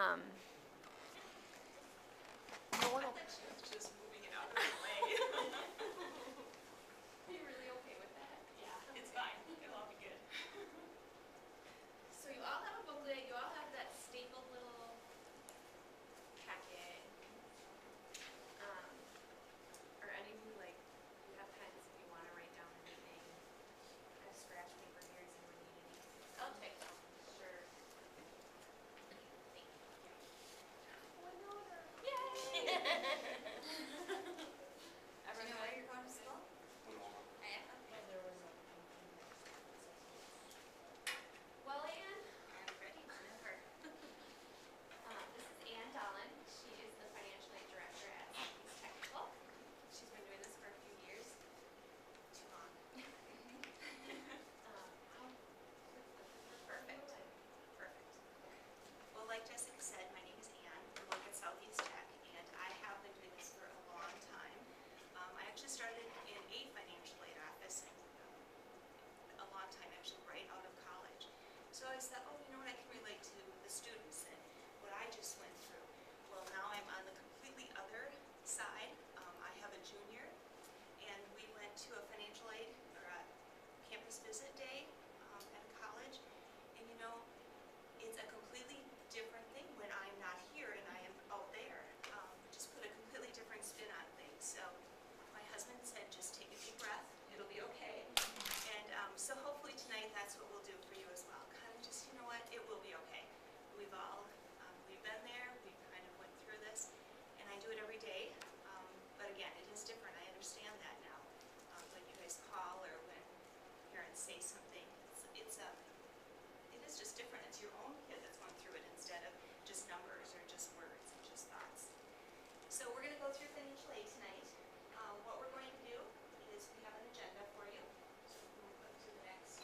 No one I will. thought she was just moving it out of the way. Are you really okay with that? Yeah, it's fine. It'll all be good. So you all have a booklet, you all have that stapled little packet. Are any of you you have pens if you want to write down anything? I have scratch paper here, does anyone need any? I'll take some. Sure. Thank you. Yay! Do you know where you're going to school? I am. Well, Anne, I'm ready whenever. this is Anne Dolan. She is the financial aid director at Southeast Technical. She's been doing this for a few years. Too long. Perfect. Perfect. Well, like Jessica said, my name is Anne. I work at Southeast Tech, and I have been doing this for a long time. I actually started in a financial aid office a long time, actually, right out of college. So I thought, oh, you know what, I can relate to the students and what I just went through. Well, now I'm on the completely other side. I have a junior, and we went to a financial aid or a campus visit day at a college, and you know, it's a completely different thing when I'm not here and I am out there. Just put a completely different spin on things. So my husband said, just take a deep breath, it'll be okay. And so hopefully tonight that's what we'll do for you as well. Kind of just, you know what, it will be okay. We've been there, we've kind of went through this, and I do it every day. But again, it is different, I understand that now. When you guys call or when parents say something, it is just different. It's your own kid that's going through it instead of just numbers or just words and just thoughts. So we're going to go through financial aid tonight. What we're going to do is we have an agenda for you. So we'll move up to the next.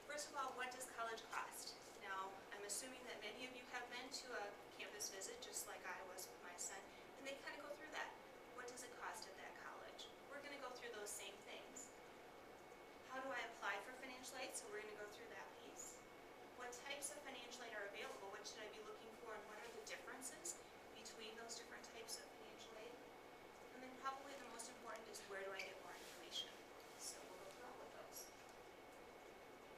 First of all, what does college cost? Now, I'm assuming that many of you have been to a campus visit, just like I was with my son, and they kind of go through that. What does it cost at that college? We're going to go through those same things. How do I apply for financial aid? So we're going to go through that piece. What types of financial aid are available? What should I be looking for, and what are the differences between those different types of financial aid? And then probably the most important is, where do I get more information? So we'll go through all of those.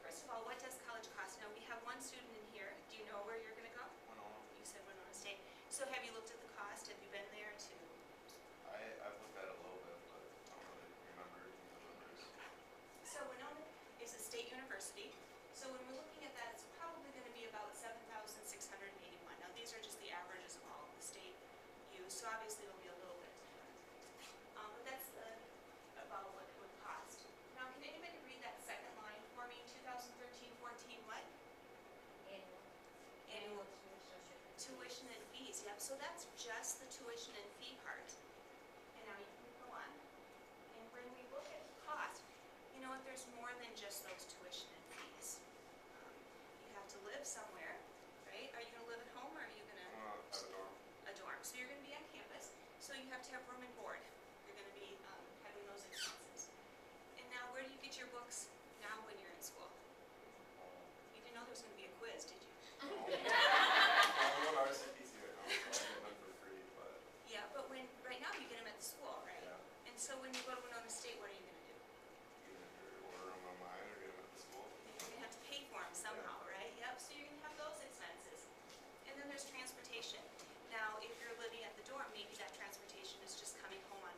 First of all, what does college cost? Now, we have one student in here. Do you know where you're going to go? Winona. You said Winona State. So have you looked at the cost? Have you been there to? I've looked at it a little bit, but I don't really remember the numbers. So Winona is a state university. So when we're looking at that, it's probably going to be about 7,681. Now, these are just the averages of all of the state use, so obviously it'll be a little bit different. But that's about what it would cost. Now, can anybody read that second line for me? 2013-14 what? Annual tuition and fees. Yep, so that's just the tuition and fee part. And now you can go on. And when we look at the cost, you know what, there's more than just those tuition and fees. You have to live somewhere, right? Are you going to live at home, or are you going to? Have a dorm. A dorm. So you're going to be on campus, so you have to have room and board. You're going to be having those expenses. And now, where do you get your books now when you're in school? You didn't know there was going to be a quiz, did you? I'm going to RCPC right now, so I get them for free, but Yeah, but right now you get them at the school, right? yeah. And so when you go to Winona State, what are you going to do? Either order them online or get them at the school. You're going to have to pay for them somehow, right? Yep, so you're going to have those expenses. And then there's transportation. Now, if you're living at the dorm, maybe that transportation is just coming home on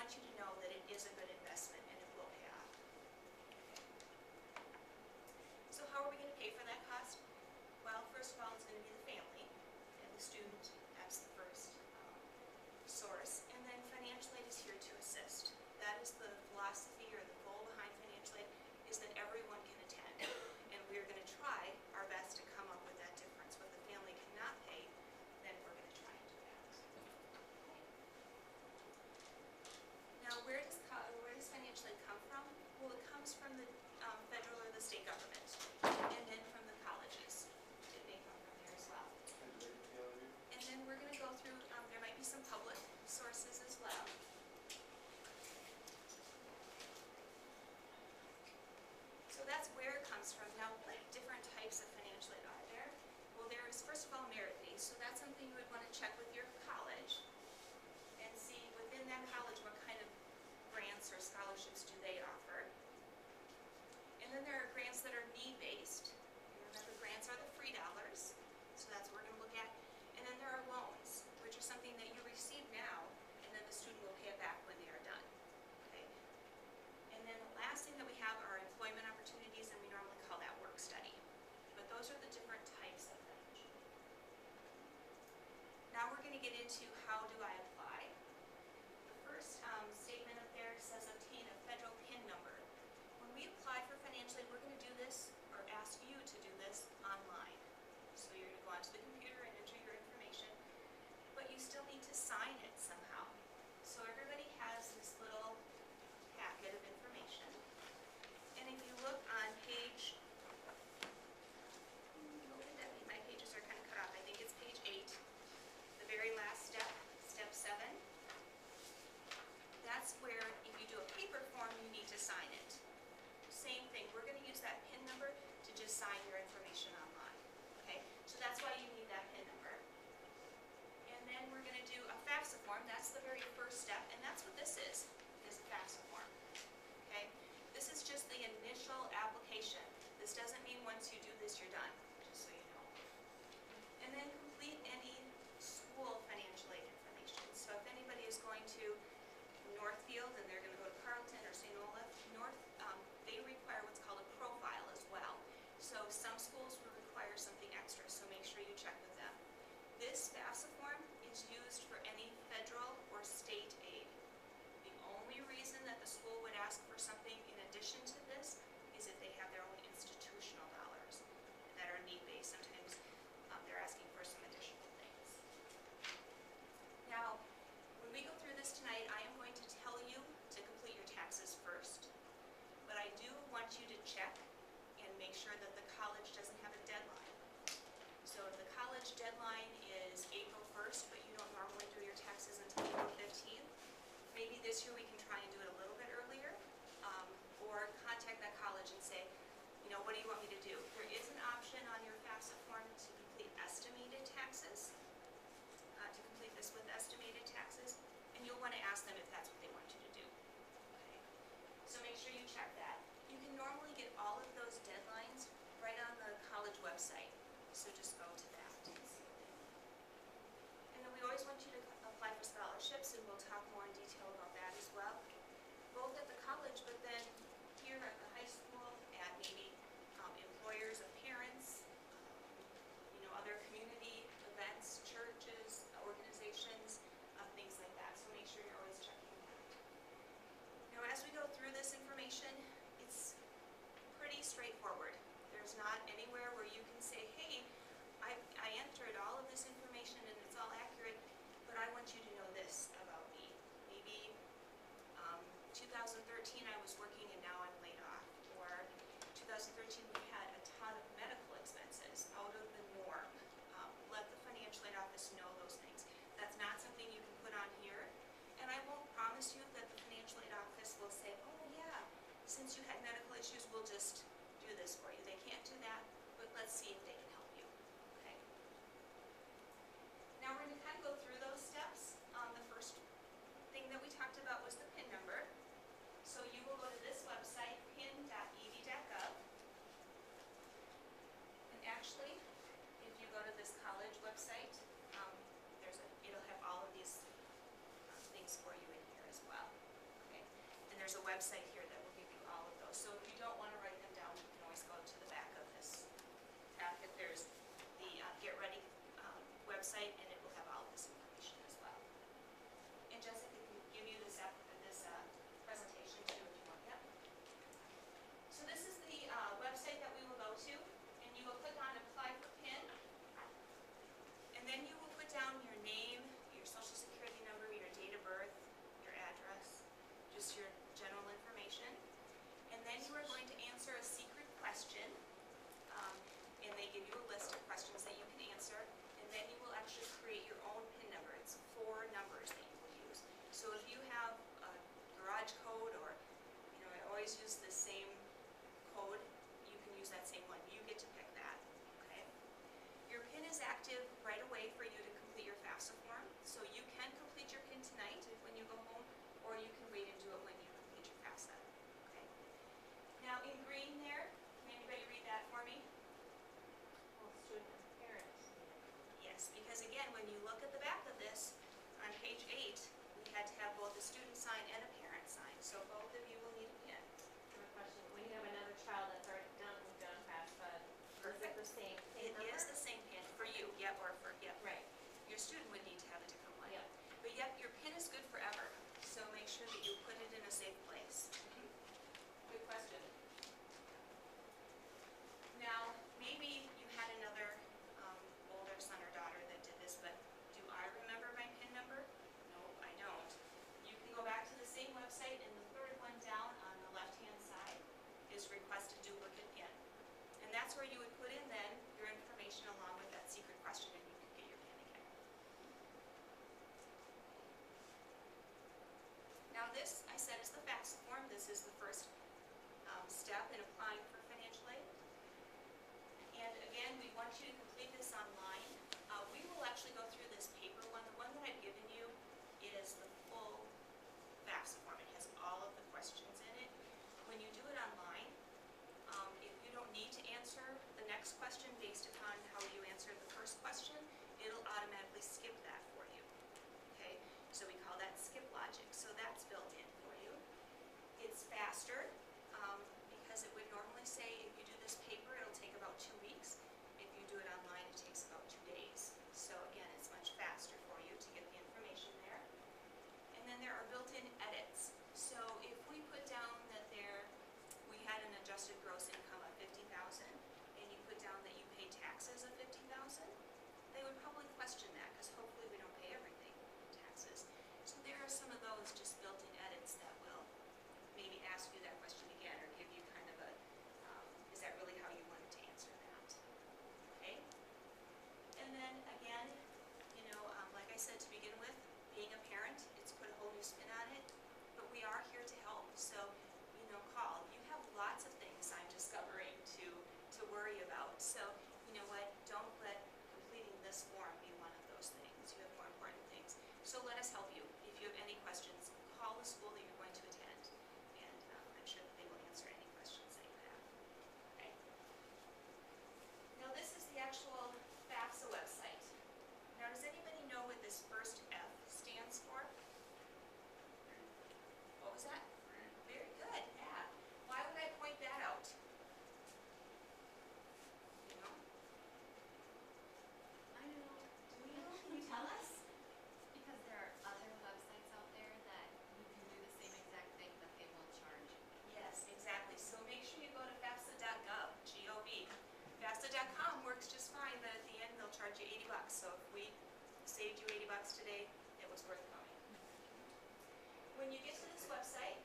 want you to know that it is a good investment and it will pay off. So how are we going to pay for that cost? Well, first of all, it's going to be the family and the student. That's the first source. And then financial aid is here to assist. That is the philosophy or the goal behind financial aid, is that everyone can attend. And we're going to try our best to come up with that difference. What the family cannot pay, then we're going to try and do that. Now, where does financial aid come from? Well, it comes from the federal or the state government, and then from the colleges. It may come from there as well. And then we're going to go through, there might be some public sources as well. So that's where it comes from. Now, what different types of financial aid are there? Well, there is, first of all, merit-based. So that's something you would want to check with your college and see within that college what kind of grants or scholarships do they offer. And then there are grants that are need-based. Remember, grants are the free dollars, so that's what we're going to look at. And then there are loans, which are something that you receive now, and then the student will pay it back when they are done. Okay. And then the last thing that we have are employment opportunities, and we normally call that work study. But those are the different types of financial aid. Now we're going to get into how do I apply. The first statement up there says obtain a federal PIN number. When we apply for financial aid, we're going to do this, or ask you to do this, online. So you're going to go onto the computer and enter your information, but you still need to sign it somehow. So everybody has this little packet of information. And if you look on page, my pages are kind of cut off, I think it's page 8, the very last step, step 7. That's where, if you do a paper form, you need to sign it. Same thing, we're going to use that PIN number to just sign your information online. Okay, so that's why you need that PIN number. And then we're going to do a FAFSA form. That's the very first step, and that's what this is a FAFSA form. Okay, this is just the initial application. This doesn't mean once you do this, you're done, just so you know. And then complete any school financial aid information. So if anybody is going to Northfield and they're going to go to Carleton or St. Olaf, they require what's called a profile as well. So some schools will require something extra, so make sure you check with them. This FAFSA form is used for any federal or state aid. The only reason that the school would ask for something in addition to this is if they have their own institutional dollars that are need-based. Sometimes they're asking for some additional things. Now, when we go through this tonight, I am going to tell you to complete your taxes first. But I do want you to check and make sure that the college doesn't have a deadline. So if the college deadline is April 1st, but you don't normally do your taxes until April 15th, maybe this year we can try and do it a little bit earlier, or contact that college and say, you know, what do you want me to do? There is an option on your FAFSA form to complete estimated taxes, to complete this with estimated taxes, and you'll want to ask them if that's what they want you to do. Okay? So make sure you check that. You can normally get all of those deadlines right on the college website, so just go to that. And then we always want you to apply for scholarships, and we'll talk more in detail about that as well, both at the college, but then here at the high school, at maybe employers of parents, other community events, churches, organizations, things like that. So make sure you're always checking that. Now, as we go through this information, it's pretty straightforward. There's not anywhere where you can say, hey, I entered all of this information and it's all accurate, but I want you to know this about me. Maybe 2013 I was working and now I'm laid off. Or 2013 we had a ton of medical expenses out of the norm. Let the financial aid office know those things. That's not something you can put on here. And I won't promise you that the financial aid office will say, oh yeah, since you had medical issues, we'll just do this for you. They can't do that, but let's see if they can help you. Okay. Now we're going to kind of go through those steps. The first thing that we talked about was the PIN number. So you will go to this website, pin.ed.gov. And actually, if you go to this college website, it'll have all of these things for you in here as well. there's a website here that will give you all of those. So if you don't want to write them down, you can always go to the back of this packet. There's the Get Ready website, and it will have all of this information as well. And Jessica can give you this presentation too if you want. Yep. So this is the website that we will go to, and you will click on Apply for PIN, and then you will put down your name, your social security number, your date of birth, your address, just your general information, and then you are going to answer a secret question, and they give you a list of questions that you can answer, and then you will actually create your own PIN number. It's 4 numbers that you will use. So if you have a garage code, or I always use the same code, you can use that same one. You get to pick that. Okay. Your PIN is active right away for you to complete your FAFSA form, so you can complete your PIN tonight when you go home, or you can wait and do it when you complete your FAFSA. Okay. Now in green there, can anybody read that for me? Well, student and parent. Yes, because again, when you look at the back of this, on page 8, we had to have both a student sign and a parent sign, so both of you will need a PIN. I have a question. When you have another child that's already done FAFSA, is it the same PIN It number? is the same PIN for you, yep, or for, yep. Right. Your student would need to have a different one. Yep. But yep, your PIN is good forever, so make sure that you put it in a safe place. Good question. Now, maybe you had another older son or daughter that did this, but do I remember my PIN number? No, I don't. You can go back to the same website, and the third one down on the left-hand side is Request a Duplicate PIN. And that's where you would put in then your information along with that secret question, and you can get your PIN again. Now this, I said, is the FAFSA form. This is the first step in applying for financial aid. And again, we want you to complete this online. We will actually go through this paper one. The one that I've given you is the full FAFSA form. It has all of the questions in it. When you do it online, if you don't need to answer the next question based upon how you answered the first question, it'll automatically skip that for you. Okay, so we call that skip logic. So that's built in for you. It's faster because it would normally say if you do this paper, it'll take about 2 weeks. If you do it online, it takes about 2 days. So again, it's much faster for you to get the information there. And then there are built-in edits. So if we put down that we had an adjusted gross income of $50,000, and you put down that you pay taxes of $50,000, they would probably question that, because hopefully we don't pay everything in taxes. So there are some of those just built-in edits that will maybe ask you that question again, or give you kind of a, is that really how you wanted to answer that? Okay? And then again, like I said to begin with, being a parent, it's put a whole new spin on it, but we are here to help. So, call. You have lots of things I'm discovering to worry about. So, you know what? Don't let completing this form be one of those things. You have more important things. So let us help you. If you have any questions, call the school that you're going to attend, and I'm sure that they will answer any questions that you have. Okay? Now this is the actual FAFSA website. Now does anybody know what this first F stands for? What was that? Very good, yeah. Why would I point that out? You know? I know. Do you? Can you tell us? Because there are other websites out there that you can do the same exact thing, but they will charge you. Yes, exactly. So make sure you go to FAFSA.gov, G-O-V. FAFSA.com works just fine, but at the end they'll charge you $80. So if we saved you $80 today, it was worth coming. When you get to this website,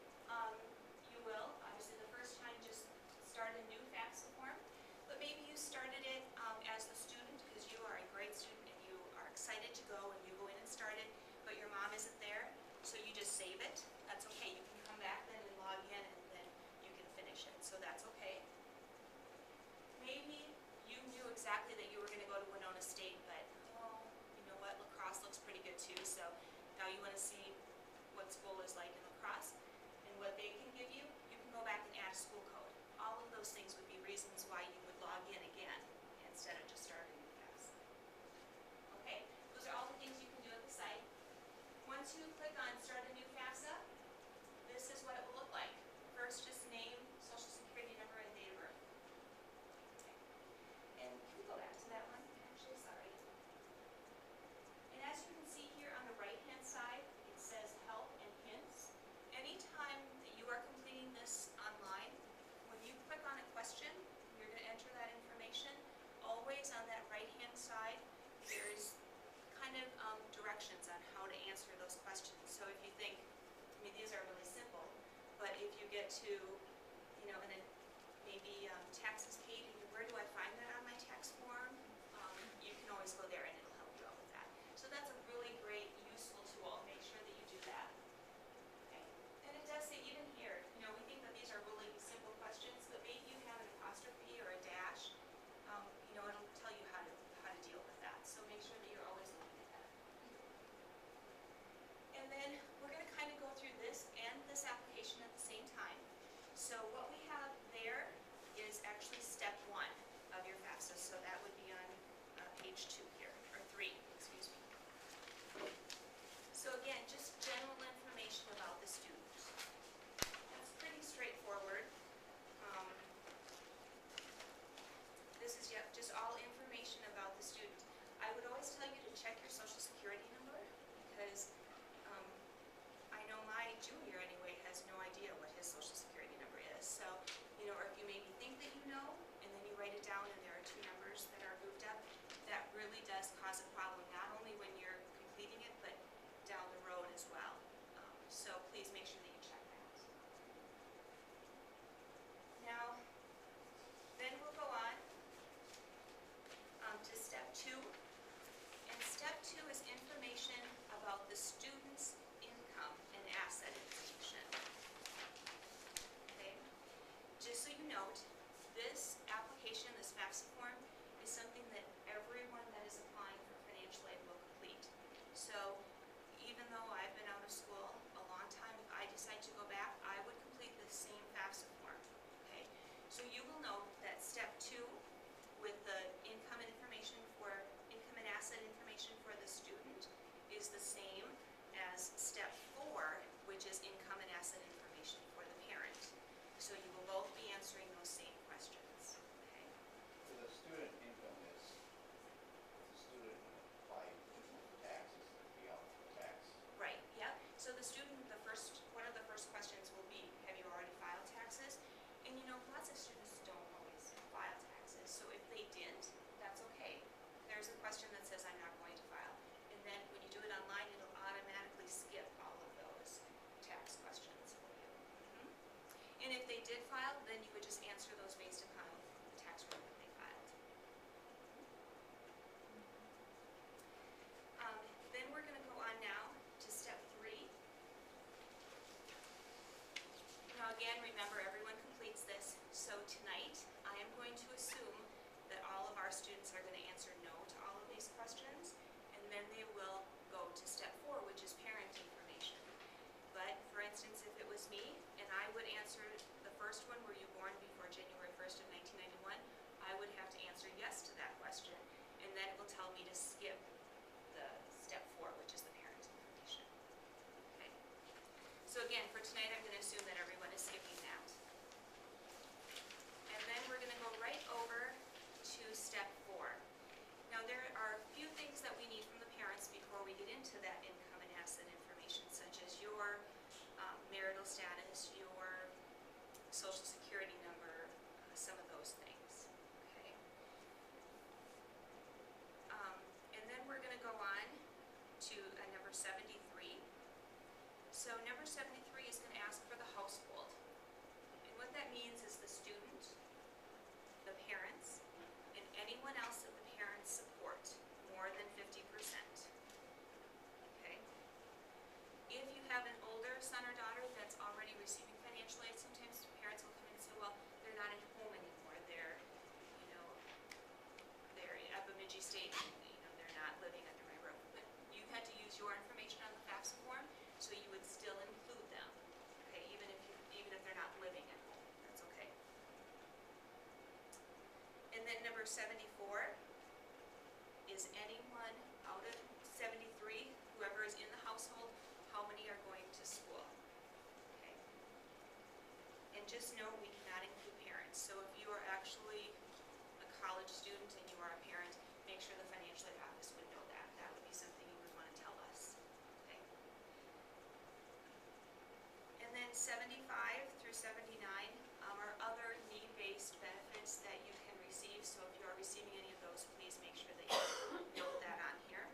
you will, obviously the first time, just start a new FAFSA form, but maybe you started it as the student because you are a great student and you are excited to go, and you go in and start it, but your mom isn't there, so you just save it. That's okay. You can come back then and log in, and then you can finish it, so that's okay. Maybe you knew exactly that you were going to go to Winona State, but you know what, lacrosse looks pretty good too, so now you want to see what school is like in lacrosse and what they can give you. You can go back and add a school code. All of those things would be reasons why you would log in again instead of just starting with FAFSA. Okay, those are all the things you can do at the site. Once you click on Start a New FAFSA, this is what it will look like. get to, and then maybe taxes paid, and where do I find that on my tax form? You can always go there and it'll help you out with that. So that's a really great, useful tool. Make sure that you do that. Okay. And it does say even here, we think that these are really simple questions, but maybe you have an apostrophe or a dash. It'll tell you how to deal with that. So make sure that you're always looking at that. And then we're going to kind of go through this and this application at the same time. So what we have there is actually step 1 of your FAFSA. So that would be on page 2 here, or 3, excuse me. So again, just general information about the student. That's pretty straightforward. This is just all information about the student. I would always tell you to check your social security number because I know my junior anyway has no idea what his social security number is. So, or if you maybe think that you know and then you write it down and there are 2 numbers that are grouped up, that really does cause a problem, not only when you're completing it, but down the road as well. So please make sure that you check that. Now, then we'll go on to step 2. And step 2 is information about the student's income and asset information. Okay? Just so you note, this application, this FAFSA form, is something that everyone that is applying for financial aid will complete. So even though I've been out of school a long time, if I decide to go back, I would complete the same FAFSA form. Okay? So you will note that step 2 with the income and asset information for the student is the same as step 4, which is income and asset information for the parent. So you will both be answering those same questions. Okay? So the student income is, the student applied taxes, the eligible tax. Right, yeah. So the student, one of the first questions will be, have you already filed taxes? And lots of students don't always file taxes. So if they didn't, that's okay. There's a question that says I'm not going to file. And then when you do it online, it'll automatically skip all of those tax questions for you. And if they did file, then you would just answer those based upon the tax return that they filed. Then we're going to go on now to step 3. Now again, remember everyone completes this. So tonight, I am going to assume that all of our students are going to answer no to all of these questions, and then they will go to step 4, which is parent information. But for instance, if it was me and I would answer the first one, were you born before January 1st of 1991, I would have to answer yes to that question, and then it will tell me to skip the step 4, which is the parent information. Okay. So again, for tonight, I'm going to assume that everyone is skipping that. And then we're going to go right over to step 4. Now there are a few things that we need from the parents before we get into that income and asset information, such as your marital status, your social security number, some of those things. Okay. And then we're going to go on to number 73. So number 73 is going to ask for the household. And what that means is the student, the parents, and anyone else that the parents support more than 50%. Okay? If you have an older son or daughter that's already receiving financial aid, sometimes parents will come in and say, well, they're not at home anymore. They're at Bemidji State, they're not living under my roof. But you had to use your information on the FAFSA form, so you would still include them. Okay, even if they're not living at home, that's okay. And then number 74 is anyone out of 73, whoever is in the household, how many are going to school? Okay. And just know we cannot include parents. So if you are actually a college student and you are a parent, make sure the financial aid office would know that. That would be something you would want to tell us. Okay. And then 75 through 79 are other need-based benefits that you can receive. So if you are receiving any of those, please make sure that you note that on here.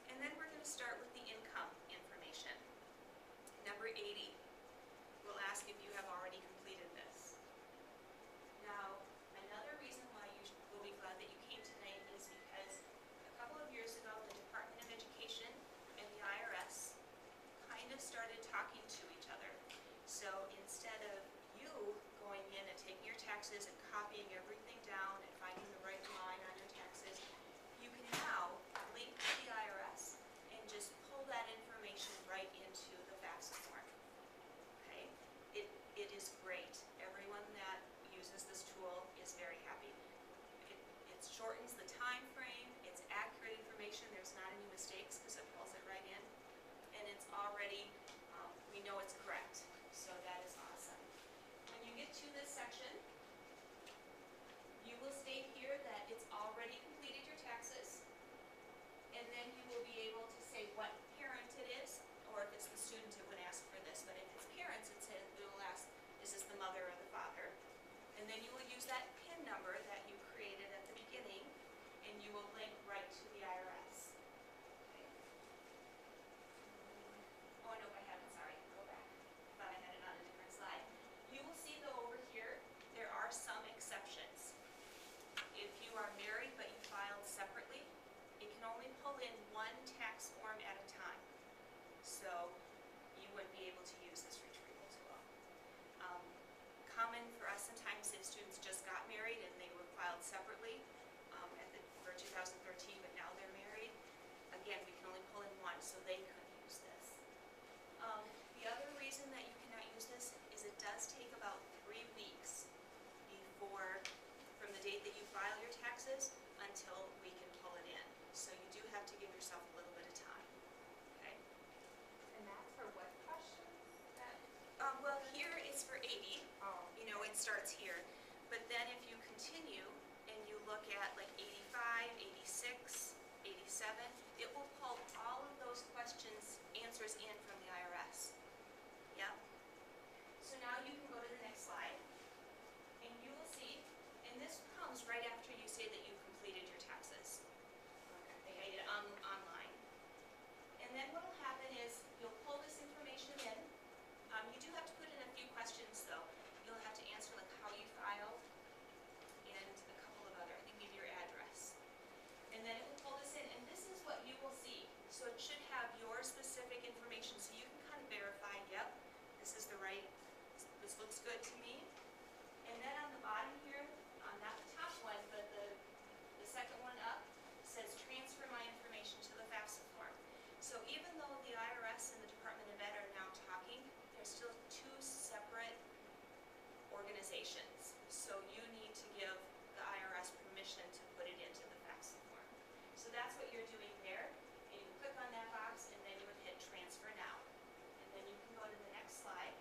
And then we're going to start with the income information. Number 80. ask if you have already completed this. Now, another reason why you will be glad that you came tonight is because a couple of years ago, the Department of Education and the IRS kind of started talking to each other. So instead of you going in and taking your taxes and copying everything down and finding the right line on your taxes, you can now link to the IRS and just pull that information right into the FAFSA form. Okay? It is great. Everyone that uses this tool is very happy. It shortens the time frame, it's accurate information, there's not any mistakes because it pulls it right in. And it's already, we know it's correct, so that is awesome. When you get to this section, you will state here that it's already completed your taxes, and then you will be able to say what parent it is, or if it's the student, it would ask for this, but if it's parents, it will ask, is this the mother or the father? And then you will use that PIN number that you created at the beginning, and you will link right to the IRS. Okay. Oh, no, I haven't, sorry, go back. I thought I had it on a different slide. You will see though over here, there are some exceptions. If you are married but you filed separately, it can only pull in one tax form at a time. So you wouldn't be able to use this retrieval tool. Common for us sometimes if students just got married and they were filed separately for 2013, but now they're married. Again, we can only pull in one, so they couldn't use this. The other reason that you cannot use this is it does take about 3 weeks from the date that you file your taxes until we can pull it in. So you do have to give yourself a little bit of time. Okay? And that's for what questions? Well, here it's for 80. Oh. You know, it starts here. But then if you continue and you look at like 85, 86, 87, it will pull all of those answers in from the IRS. Yep. So now you can go to the next slide. And you will see, and this comes right after you say that you've completed your taxes. Okay, online. And then what will happen is you'll pull this information in. You do have to put in a few questions though. You'll have to answer like how you filed and a couple of other, I think maybe your address. And then it will pull this in, and this is what you will see. So it should have your specific information, so you can kind of verify, yep, this is the right, this looks good to me. And then on the bottom here, not the top one, but the second one up, says transfer my information to the FAFSA form. So even though the IRS and the Department of Ed are now talking, they're still 2 separate organizations. So you need to give the IRS permission to put it into the FAFSA form. So that's what you're doing there. And you click on that box and then you would hit transfer now. And then you can go to the next slide.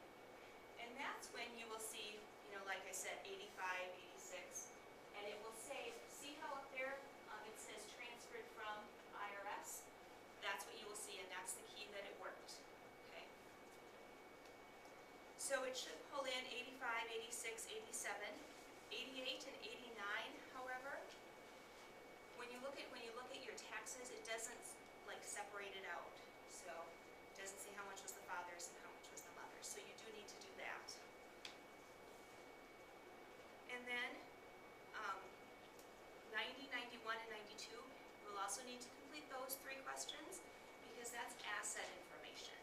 And that's when you will see, you know, like I said, 85, 86, and it will say, see how up there it says transferred from IRS? That's what you will see, and that's the key that it worked. Okay. So it should pull in 85, 86, 87, 88, and 89. However, when you look at your taxes, it doesn't like separate it out. So it doesn't say how much was the father's and how much was the mother's. So you do need to do that. And then 90, 91, and 92, we'll also need to complete those 3 questions because that's asset information.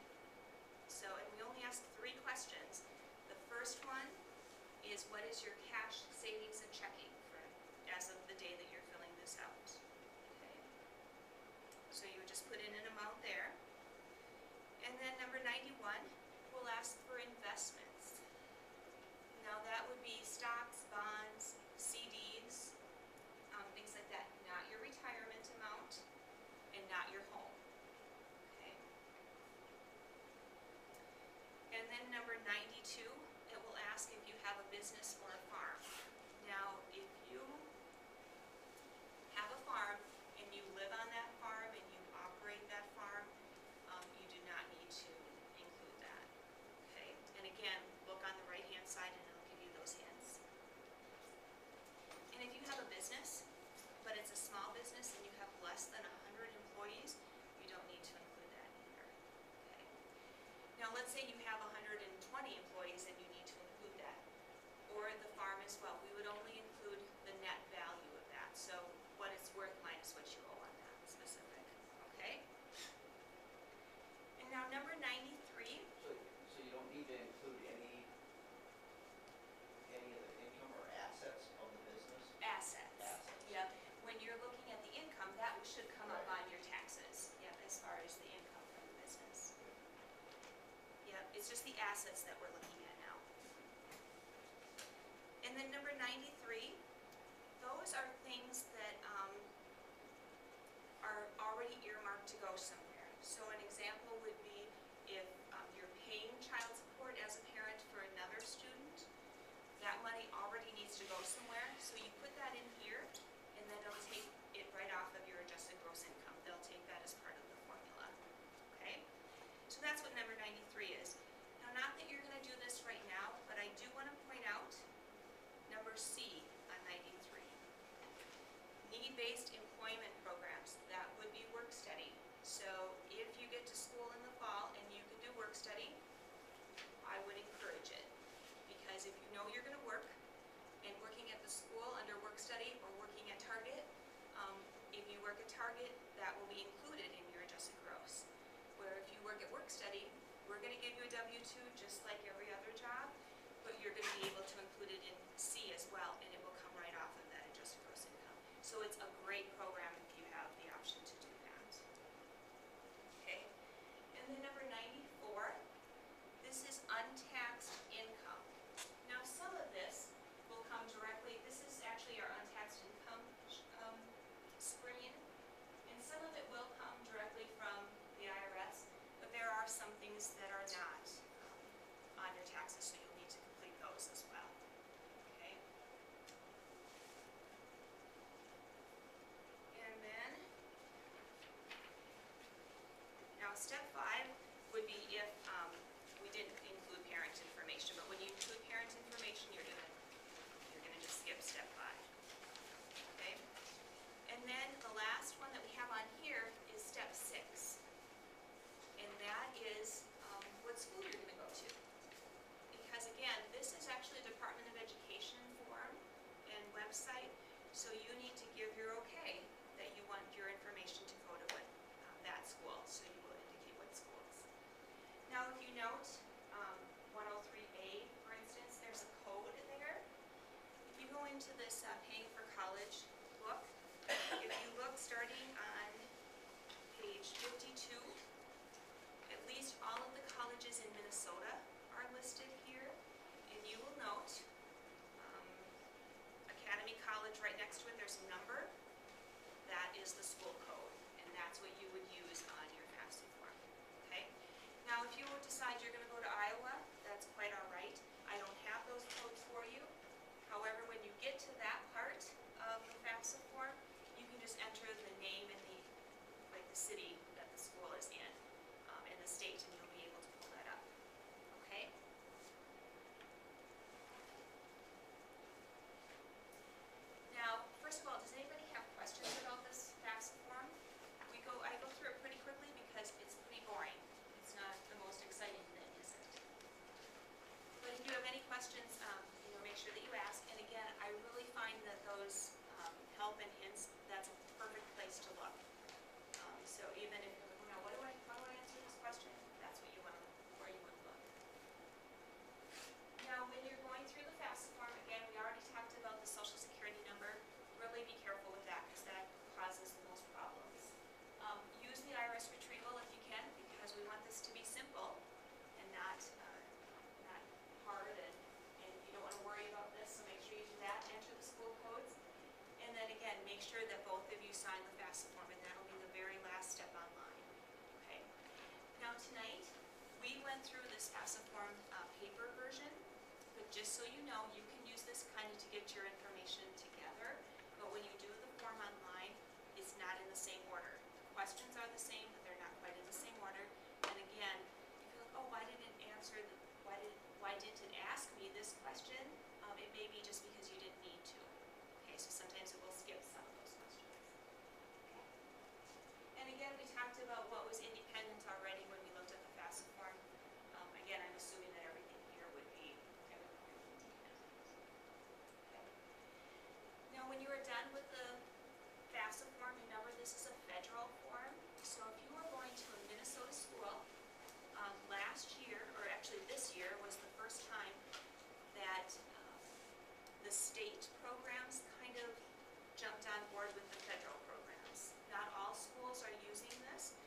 So, and we only ask 3 questions. The first one is what is your cash, savings, and checking for as of the day that you're filling this out. Okay. So you would just put in an amount there. And then number 91, we'll ask for investments. Now that would be stocks, bonds, CDs, things like that, not your retirement amount and not your home. Okay. And then number 92, it will ask if you have a business or a farm. Now, if you have a farm and you live on that farm and you operate that farm, you do not need to include that. Okay. And again, look on the right-hand side and it'll give you those hints. And if you have a business, but it's a small business and you have less than 100 employees, you don't need to include that either. Okay. Now let's say you have 120 employees and you It's just the assets that we're looking at now. And then number 93, those are things that are already earmarked to go somewhere. So an example would be if you're paying child support as a parent for another student, that money already needs to go somewhere, so you put that in here, and then it'll take it right off of your adjusted gross income. They'll take that as part of the formula, okay? So that's what number 93 is. Now, not that you're gonna do this right now, but I do wanna point out number C on 93. Need-based employment programs, that would be work study. So if you get to school in the fall and you can do work study, I would encourage it. Because if you know you're gonna work, and working at the school under work study or working at Target, if you work at Target, that will be included in your adjusted gross. Where if you work at work study, we're gonna give you a W-2 just like every other job, but you're gonna be able to include it in C as well, and it will come right off of that adjusted gross income. So it's a great program if you have the option to do that. Okay, and then number 94, this is untaxed income. Now some of this will come directly, this is actually our untaxed income screen, and some of it will come directly from the IRS, but there are some things that are not on your taxes, so you'll need to complete those as well. Okay? And then, now step 5 would be if we didn't include parent information, but when you include parent information, you're gonna just skip step 5. Okay? And then the last one that we have on here is step 6. And that is what school you're gonna go to. Because again, this is actually a Department of Education form and website, so you need to give your okay that you want your information to go to that school, so you will indicate what schools. Now if you note 103A, for instance, there's a code there. If you go into this Paying for College book, if you look starting on page 52, at least all of the colleges in Minnesota are listed here, and you will note Academy College right next to it, there's a number. That is the school code, and that's what you would use on your FAFSA form, okay? Now, if you decide you're gonna go to Iowa, that's quite all right. I don't have those codes for you. However, when you get to that part of the FAFSA form, you can just enter the name and the city that the school is in, and the state, and you'll be able to pull that up, okay? Now, first of all, does anybody have questions about this FAFSA form? I go through it pretty quickly because it's pretty boring. It's not the most exciting thing, is it? But if you have any questions, make sure that you ask. And again, I really find that those help and hints, that's a perfect place to look. So even if you're looking at, how do I answer this question? That's what you want to, where you want to look. Now, when you're going through the FAFSA form, again, we already talked about the Social Security number. Really be careful with that because that causes the most problems. Use the IRS retrieval if you can, because we want this to be simple and not hard, and you don't want to worry about this, so make sure you do that. Enter the school codes, and then again, make sure that both of you sign the FAFSA form, and that'll be the very last step online. Okay. Now tonight, we went through this FAFSA form paper version, but just so you know, you can use this kind of to get your information together, but when you do the form online, it's not in the same order. The questions are the same, but they're not quite in the same order. And again, if you're like, oh, why didn't it ask me this question? It may be just because you didn't need to. Okay, so sometimes it will skip some of those questions. Okay. And again, we talked about what was independent already when we looked at the FAFSA form. Again, I'm assuming that everything here would be independent. Okay. Now, when you are done with the FAFSA form, remember this is a federal form. So if you are going to a Minnesota school, last year, or actually this year, was the first time that the state programs kind of jumped on board with the federal programs. Not all schools are using this,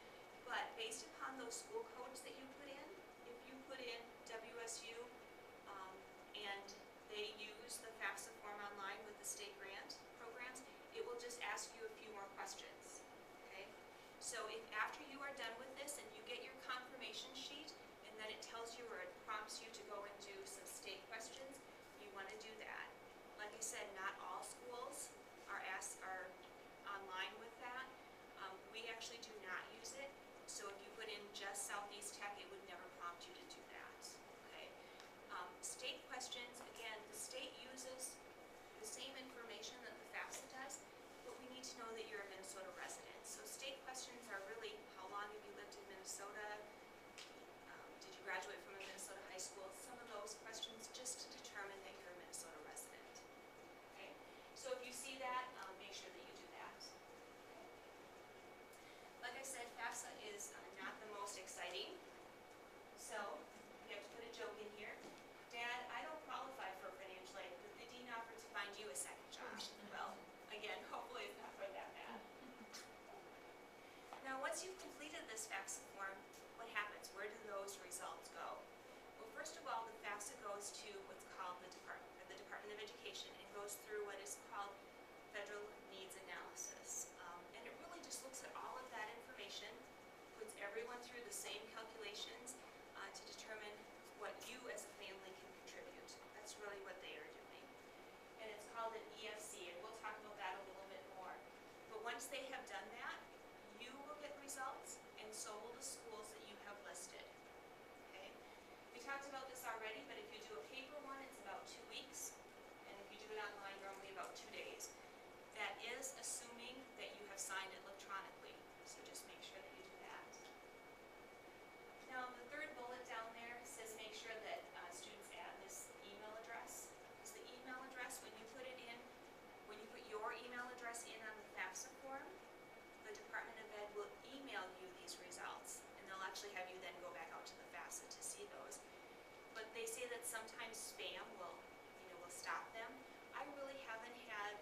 but based upon those school codes that you put in, if you put in So if after you are done with this and you get your confirmation sheet, and then it tells you or it prompts you to go and do some state questions, you want to do that. Like I said, not all schools are online with that. We actually do not use it. So if you put in just Southeast Tech, it would never prompt you to do that. Okay. State questions, again, the state uses the same information that the FAFSA does, but we need to know that you're a Minnesota resident. So state questions are really, how long have you lived in Minnesota? Did you graduate from a Minnesota high school? Some of those questions just to determine that you're a Minnesota resident. Okay? So if you see that, make sure that you do that. Okay? Like I said, FAFSA is not the most exciting. So we have to put a joke in here. Dad, I don't qualify for financial aid, but the dean offered to find you a second job. Well, again, hopefully it's not quite that bad. Now, once you've completed this FAFSA form, what happens? Where do those results go? Well, first of all, the FAFSA goes to what's called the Department of Education and goes through what is called Federal Needs Analysis. And it really just looks at all of that information, puts everyone through the same calculations to determine what you as a family can contribute. That's really what they are doing. And it's called an EFC, and we'll talk about that a little bit more. But once they have done that, you will get results, and so will the schools that you have listed. Okay? We talked about this already, but if you do a paper one, it's about 2 weeks, and if you do it online, normally about 2 days. That is assuming that you have signed it electronically, so just make sure that you do that. Now, the third bullet down there says make sure that students add this email address. Because the email address, when you put it in, when you put your email address in on the FAFSA form, the Department of Ed will email you these results. And they'll actually have you then go back out to the FAFSA to see those. But they say that sometimes spam will stop them. I really haven't had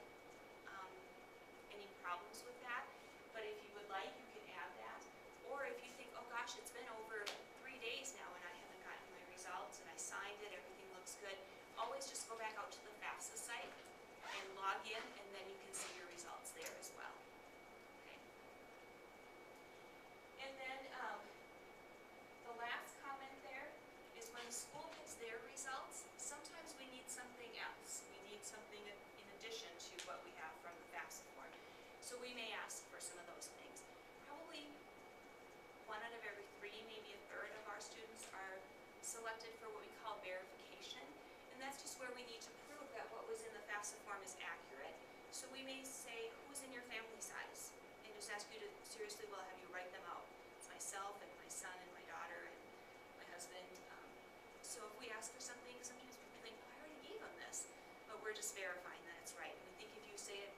any problems with that. But if you would like, you can add that. Or if you think, oh gosh, it's been over 3 days now and I haven't gotten my results and I signed it, everything looks good, always just go back out to the FAFSA site and log in, and then you can see your results there as well. Okay. And then the last comment there is when the school gets their results, sometimes we need something else. We need something in addition to what we have from the FAFSA form. So we may ask for some of those things. Probably 1 out of every 3, maybe a third of our students are selected for what we call verification. And that's just where we need to prove that what was in the FAFSA form is accurate. So we may say, who's in your family size? And just ask you to seriously, well, have you write them out? It's myself and my son and my daughter and my husband. So if we ask for something, sometimes people think, oh, I already gave them this. But we're just verifying that it's right. And we think if you say it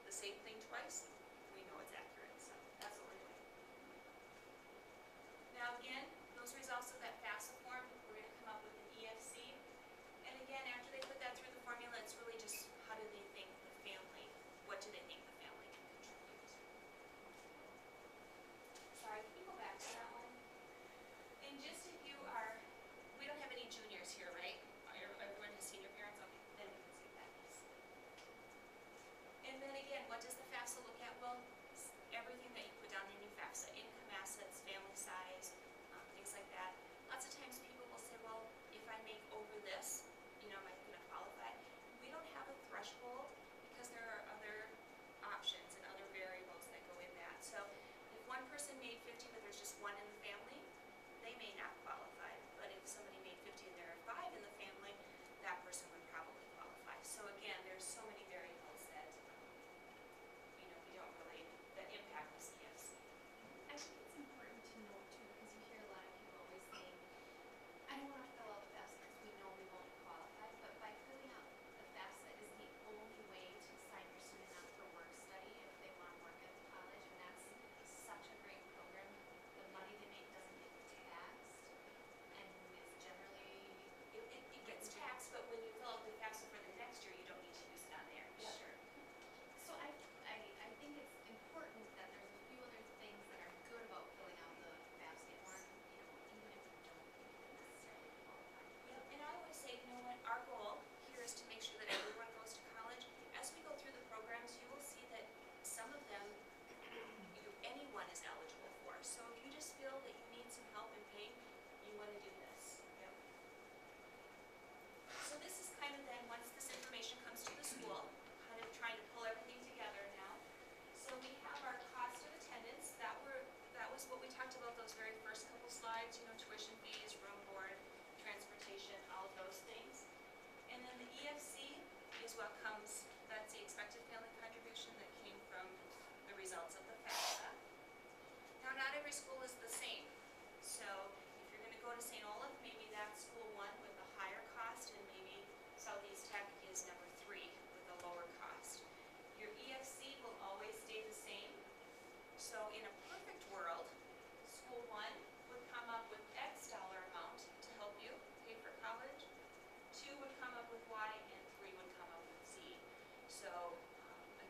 the same thing twice, we know it's accurate. So that's what we're doing. Now again, those results of that FAFSA form, we're going to come up with an EFC. And again, after they put that through the formula, it's really just how do they think the family, what do they think the family can contribute. Sorry, can you go back to that one? And just if you are, we don't have any juniors here, right? Everyone has senior parents? Okay, then we can see that. And then again, what does the FAFSA look at is what comes, that's the expected family contribution that came from the results of the FAFSA. Now, not every school is the same. So if you're gonna go to St. Olaf, maybe that's school 1 with a higher cost, and maybe Southeast Tech is number 3 with a lower cost. Your EFC will always stay the same. So in a perfect world, school 1 would come up with X dollar amount to help you pay for college, 2 would come up with Y, and 3 would come up with Z. So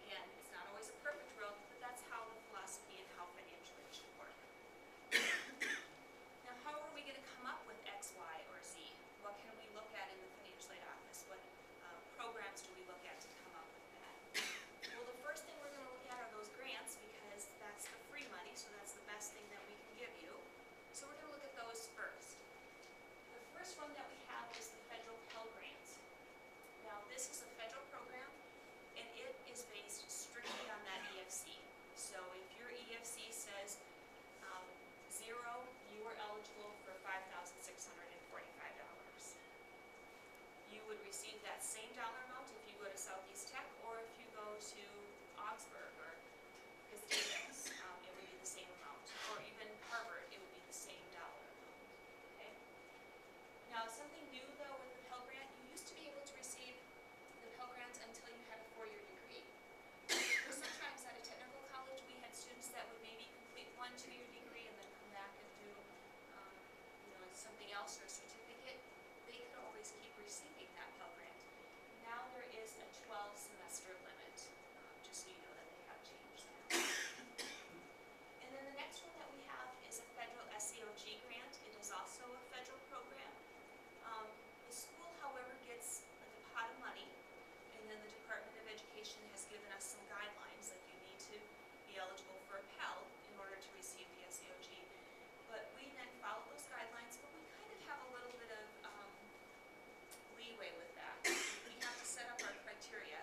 again, it's not always a perfect world, but that's how the philosophy and how financial aid should work. Now, how are we going to come up with X, Y, or Z? What can we look at in the financial aid office? What programs do we look at to come up with that? Well, the first thing we're going to look at are those grants, because that's the free money, so that's the best thing that we can give you. So we're going to look at those first. The first one that we have is the federal Pell Grant. Now, this is a federal program, and it is based strictly on that EFC. So if your EFC says 0, you are eligible for $5,645. You would receive that same dollar amount if you go to Southeast Tech, or if you go to Augsburg or Gustavus, it would be the same amount. Or even Harvard, it would be the same dollar amount. Okay? Now, something new though with the Pell Grant, you used to be able to receive the Pell Grant until you had a 4-year degree. Sometimes at a technical college, we had students that would maybe complete 1 2-year degree and then come back and do something else or a certificate. They could always keep receiving that Pell Grant. Now there is a 12-semester limit, just so you know that they have changed that. And then the next one that we have is a federal SEOG grant. It is also a federal program. The school, however, gets like a pot of money, and then the Department of Education has given us some guidelines that you need to be eligible for a Pell in order to receive the SEOG. But we then follow those guidelines, but we kind of have a little bit of leeway with that. We have to set up our criteria,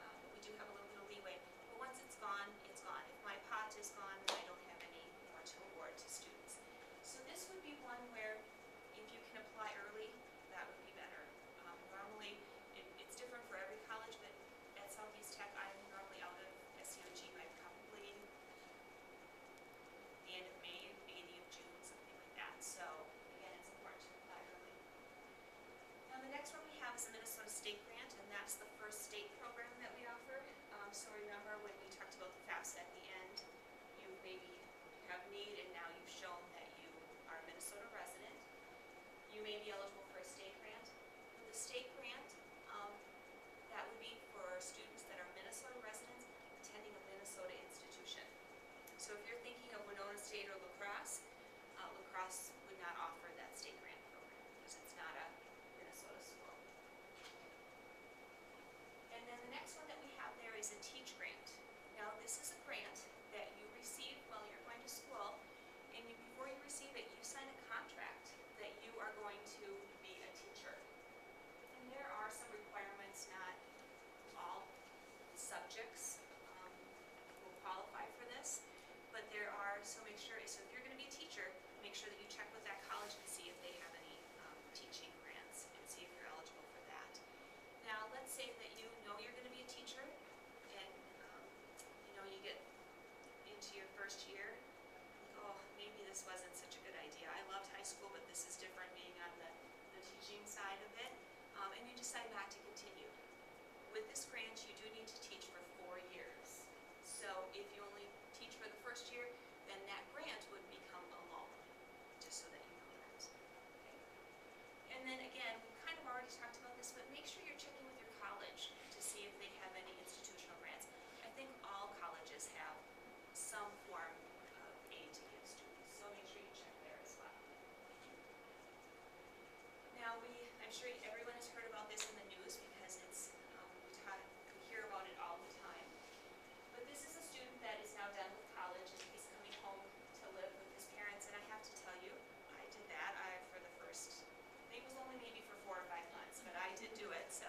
but we do have a little bit of leeway. But once it's gone, it's gone. If my pot is gone, then I don't have any more to award to students. So this would be one where if you can apply early, that would be better. Normally, it's different for every college, but at Southeast Tech, I'm normally out of SEOG by probably the end of May, beginning of June, something like that. So again, it's important to apply early. Now the next one we have is the Minnesota State Grant, and that's the first state program that we offer. So remember when we talked about the FAFSA at the end, you maybe have need and now you've shown that you are a Minnesota resident. You may be eligible for a state grant. With the state grant, that would be for students that are Minnesota residents attending a Minnesota institution. So if you're thinking of Winona State or La Crosse, La Crosse would not offer that state grant program because it's not a Minnesota school. And then the next one that we have there is a Teach Grant. Now this is a grant that you receive while you're going to school, and before you receive it, you sign a contract that you are going to be a teacher. And there are some requirements, not all subjects will qualify for this, but there are, so make sure, so if you're going to be a teacher, make sure that you check with that college and see if they have any teaching grants and see if you're eligible for that. Now, let's say that you know you're going to be a teacher and you get into your first year, like, oh, maybe this wasn't such a good idea. I loved high school, but this is different being on the teaching side of it, and you decide not to continue. With this grant, you do need to teach for 4 years. So if you only teach for the first year, then that grant would become a loan, just so that you know that. Okay. And then again, we kind of already talked about this, but make sure you're checking with your college to see if they have any institutional grants. I think all colleges have some form of aid to give students, so make sure you check there as well. Now I'm sure everyone has heard about this in the news because it's we hear about it all the time. But this is a student that is now done with college and he's coming home to live with his parents. And I have to tell you, I did that for the first, I think it was only maybe for 4 or 5 months, but I did do it. So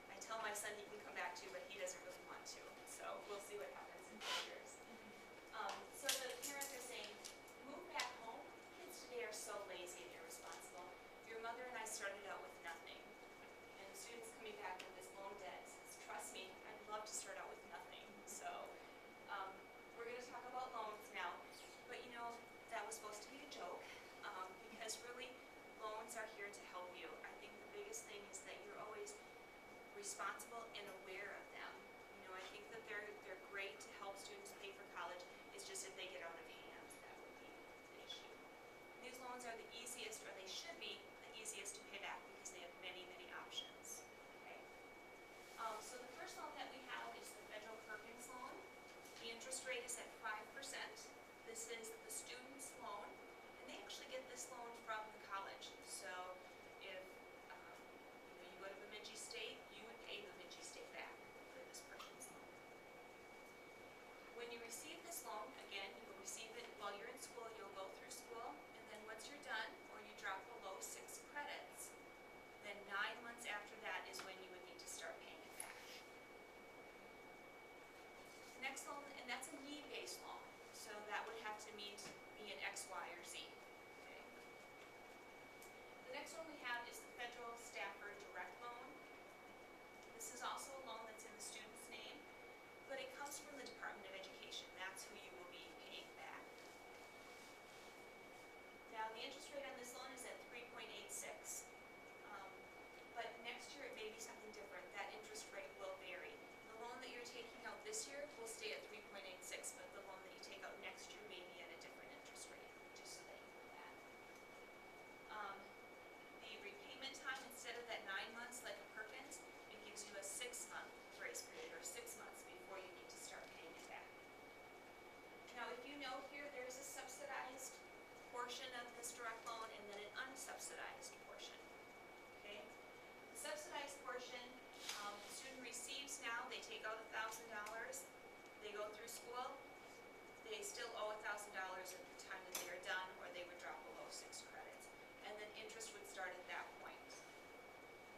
I tell my son he can come back to, but he doesn't really want to. So we'll see what happens in 4 years. So the parents are saying, move back home. Kids today are so lazy and irresponsible. Your mother and I started out with love to start out with nothing. So, we're gonna talk about loans now, but you know, that was supposed to be a joke, because really, loans are here to help you. I think the biggest thing is that you're always responsible and aware of them. You know, I think that they're great to help students pay for college. It's just if they get out of hand, that would be the issue. These loans are the easiest, or they should be the easiest to pay back because they have many, many options. Okay. So the first loan that we have is the Federal Perkins loan. The interest rate is at 5%. This is the student's loan, and they actually get this loan from the college. So if you go to Bemidji State, you would pay Bemidji State back for this Perkins loan. When you receive this loan, again, you will receive it while you're in school. You'll go through school, and then once you're done, or you drop below 6 credits, then 9 months after that is when you would need to start paying it back. The next loan, and that's a need-based loan, so that would have to be an X, Y, or Z. Okay. The next one we have is the Federal Stafford Direct Loan. This is also a loan that's in the student's name, but it comes from the Department of Education. That's who you will be paying back. Now, the interest rate on this loan is at 3.86, but next year it may be something different. That interest rate will vary. The loan that you're taking out this year will stay at 3.86, but the loan that you take out next year may be at a different interest rate, just so that you know that. The repayment time, instead of that 9 months like a Perkins, it gives you a 6-month grace period, or 6 months before you need to start paying it back. Now, if you know here, there's a subsidized portion of this direct loan and then an unsubsidized portion. Okay? The subsidized portion, the student receives now, they take out $1,000, they go through school, they still owe $1,000 at the time that they are done, or they would drop below 6 credits. And then interest would start at that point.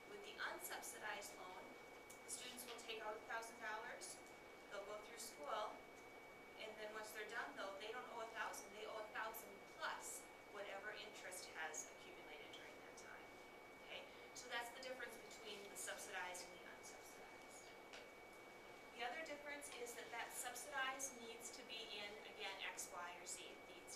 With the unsubsidized loan, the students will take out $1,000, they'll go through school, and then once they're done though, they don't owe 1,000, they owe 1,000 plus whatever interest has accumulated during that time. Okay, so that's the difference between the subsidized and the unsubsidized. The other difference is that that subsidized needs to be in, again, X, Y, or Z. It needs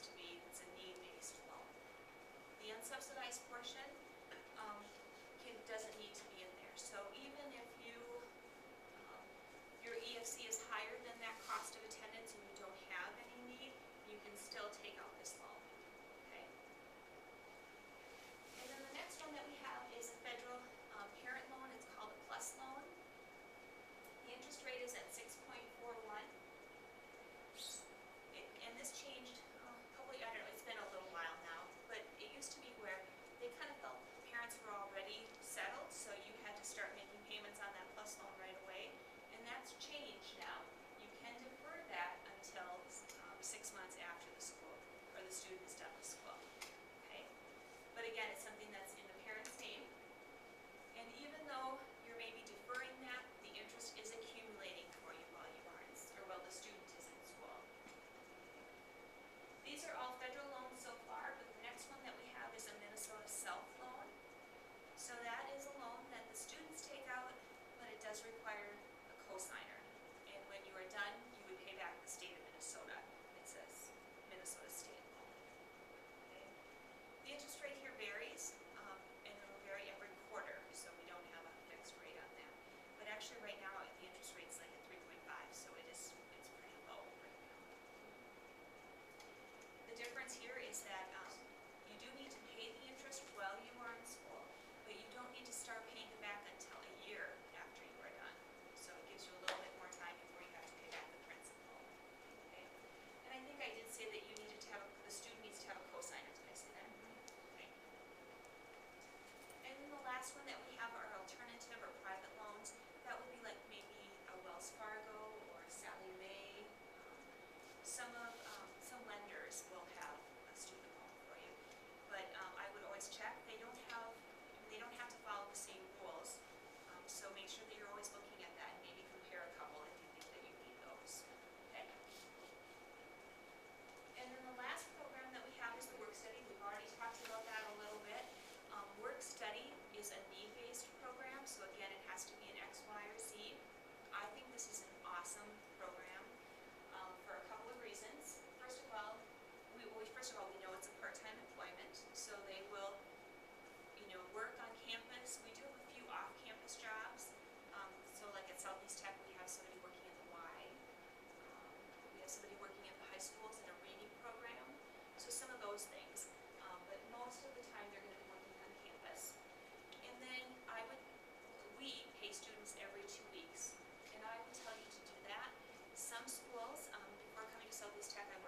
Tech, I